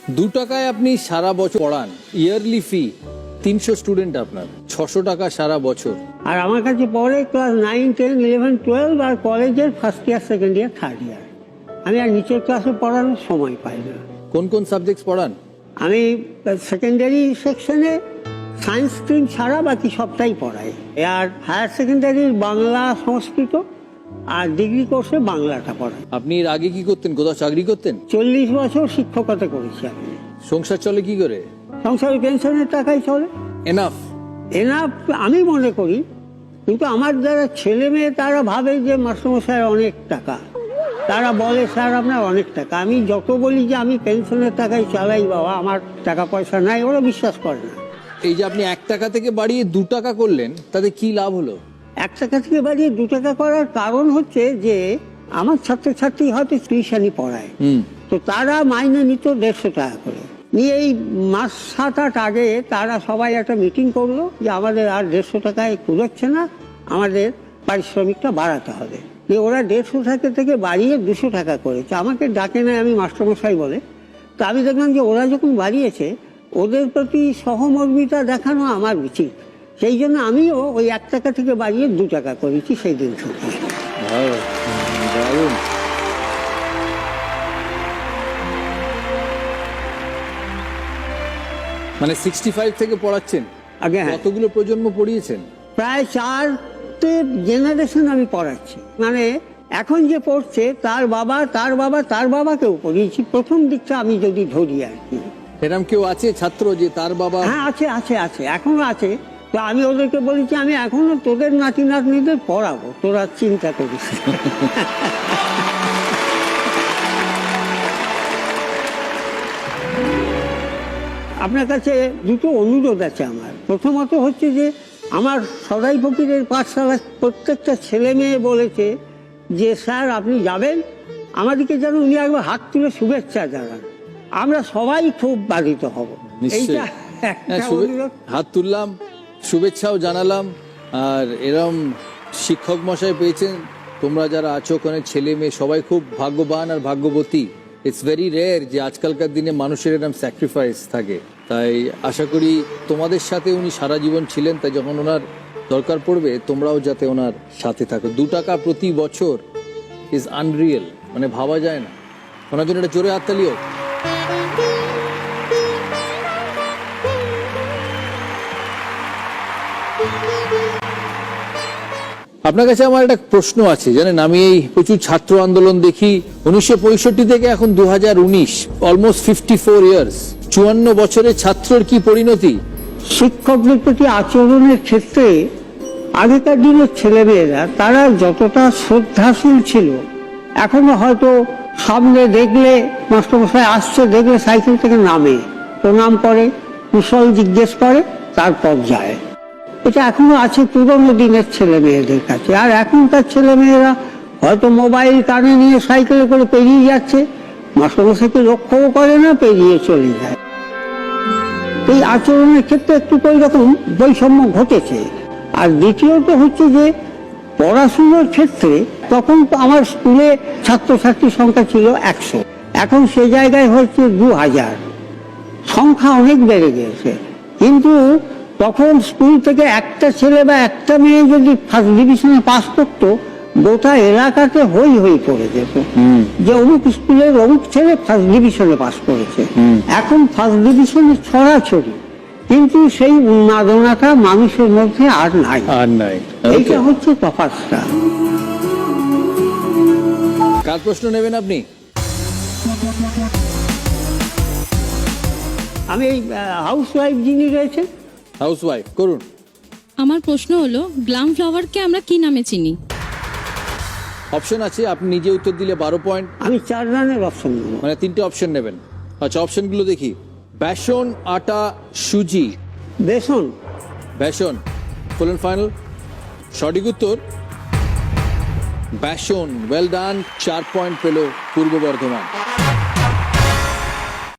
2 টাকায় আপনি সারা বছর পড়ান, ইয়ারলি ফি 300 স্টুডেন্ট আপনার, 600 টাকা সারা বছর। আর আমার কাছে পড়ে ক্লাস 9, 10, 11, 12 আর কলেজের first year, second year, third year. আমি আর নিচের ক্লাসে পড়ানোর সময় পাই না। কোন কোন সাবজেক্টস পড়ান? আমি সেকেন্ডারি সেকশনে সায়েন্স স্ট্রিম ছাড়া বাকি সবটাই পড়াই। আর হায়ার সেকেন্ডারির বাংলা, সংস্কৃত আর ডিগ্রি কোর্সে বাংলাটা পড়াই। আপনি এর আগে কি করতেন? কোথাও চাকরি করতেন? 40 বছর শিক্ষকতা করেছি আমি। সংসার চলে কি করে? সংসারে পেনশনের টাকাই চলে। এনাফ? এনাফ আমি মনে করি, কিন্তু আমার যারা ছেলে মেয়ে তারা ভাবে যে মাস্টারমশাই অনেক টাকা, তারা বলে স্যার আপনার অনেক টাকা। আমি যত বলি যে আমি পেনশনের টাকায় চালাই বাবা, আমার টাকা পয়সা নাই, ওরা বিশ্বাস করে না। এই যে আপনি 1 টাকা থেকে বাড়িয়ে 2 টাকা করলেন, তাতে কি লাভ হলো? 1 টাকা থেকে বাড়িয়ে 2 টাকা করার কারণ হচ্ছে যে আমার ছাত্রছাত্রী হয়তো টিউশনি পড়ায়, তো তারা মাইনে নিত 150 টাকা করে নিয়ে। এই মাস 7-8 আগে তারা সবাই একটা মিটিং করলো যে আমাদের আর 150 টাকায় কুলোচ্ছে না, আমাদের পারিশ্রমিকটা বাড়াতে হবে। ওরা 150 টাকা থেকে বাড়িয়ে 200 টাকা করেছে। আমাকে ডাকে না, আমি মাস্টারমশাই বলে। তো আমি দেখলাম যে ওরা যখন বাড়িয়েছে, ওদের প্রতি সহমর্মিতা দেখানো আমার উচিত। সেই জন্য আমিও ওই 1 টাকা থেকে বাড়িয়ে 2 টাকা করেছি সেই দিন থেকে। মানে 65 থেকে পড়াচ্ছেন? আগে হ্যাঁ, কতগুলো প্রজন্ম পড়িয়েছেন? প্রায় 4টে জেনারেশন আমি পড়াচ্ছি। মানে এখন যে পড়ছে তার বাবা, তার বাবা, তার বাবাকেও পড়িয়েছি। প্রথম দিকটা আমি যদি ধরি আর কি। এরকম কেউ আছে ছাত্র যে তার বাবা? হ্যাঁ, আছে আছে আছে, এখনো আছে। তো আমি ওদেরকে বলেছি আমি এখনো তোদের নাতি নাতনিদের পড়াবো, তোরা চিন্তা করিস। আপনার কাছে দুটো অনুরোধ আছে আমার। প্রথমত হচ্ছে যে আমার সদাই ফকিরের পাঠশালার প্রত্যেকটা ছেলে মেয়ে বলেছে যে স্যার আপনি যাবেন, আমাদেরকে যেন উনি একবার হাত তুলে শুভেচ্ছা জানান, আমরা সবাই খুব বাধিত হব। এইটা একটা অনুরোধ। হাত তুললাম, শুভেচ্ছাও জানালাম। আর এরম শিক্ষক মশাই পেয়েছেন, তোমরা যারা আছো ওখানে ছেলে মেয়ে সবাই খুব ভাগ্যবান আর ভাগ্যবতী। ইটস ভেরি রেয়ার যে আজকালকার দিনে মানুষের এরকম স্যাক্রিফাইস থাকে। তাই আশা করি তোমাদের সাথে উনি সারা জীবন ছিলেন, তাই যখন ওনার দরকার পড়বে তোমরাও যাতে ওনার সাথে থাকো। 2 টাকা প্রতি বছর ইজ আনরিয়েল, মানে ভাবা যায় না। ওনার জন্য একটা জোরে হাততালি হোক। আপনার কাছে আমার একটা প্রশ্ন আছে, জানেন আমি এই প্রচুর ছাত্র আন্দোলন দেখি 1965 থেকে এখন 2019, অলমোস্ট 54 ইয়ার্স। 54 বছরের ছাত্রের কি পরিণতি? শিক্ষকদের প্রতি আচরণের ক্ষেত্রে আগেকার দিনের ছেলেমেয়েরা তারা যতটা শ্রদ্ধাশীল ছিল, এখনো হয়তো সামনে দেখলে মাস্টারমশাই আসছে দেখলে সাইকেল থেকে নামে, প্রণাম করে, কুশল জিজ্ঞেস করে, তারপর যায়। এটা এখনো আছে পুরোনো দিনের ছেলে মেয়েদের কাছে। আর এখনকার ছেলে মেয়েরা হয়তো মোবাইল কানে নিয়ে সাইকেলে করে পেরিয়ে যাচ্ছে, মাস্টারমশাইকে লক্ষ্যও করে না, পেরিয়ে চলে যায়। এই আচরণের ক্ষেত্রে একটু ওই রকম বৈষম্য ঘটেছে। আর দ্বিতীয়ত হচ্ছে যে পড়াশুনোর ক্ষেত্রে তখন আমার স্কুলে ছাত্রছাত্রীর সংখ্যা ছিল 100, এখন সে জায়গায় হচ্ছে 2000। সংখ্যা অনেক বেড়ে গেছে, কিন্তু তখন স্কুল থেকে একটা ছেলে বা একটা মেয়ে যদি ফার্স্ট ডিভিশনে পাস করতো, গোটা এলাকাতে হই হই পড়ে যেত যে অমুক স্কুলের অমুক ছেলে ফার্স্ট ডিভিশনে পাস করেছে। এখন ফার্স্ট ডিভিশনে ছড়াছড়ি, কিন্তু সেই উন্মাদনাটা মানুষের মধ্যে আর নাই। এইটা হচ্ছে তফাৎটা। কার প্রশ্ন নেবেন আপনি? আমি এই হাউস ওয়াইফ যিনি রয়েছেন, হাউস ওয়াইফ করুন। আমার প্রশ্ন হলো গ্লাম ফ্লাওয়ারকে আমরা কি নামে চিনি? অপশন আছে, আপনি নিজে উত্তর দিলে 12 পয়েন্ট। আমি 4 রানের অপশন নেব। মানে 3টে অপশন নেবেন। আচ্ছা, অপশনগুলো দেখি। বেসন, আটা, সুজি। বেসন। বেসন ফুল এন্ড ফাইনাল? সঠিক উত্তর বেসন। Well done. 4 পয়েন্ট পেল পূর্ব বর্ধমান।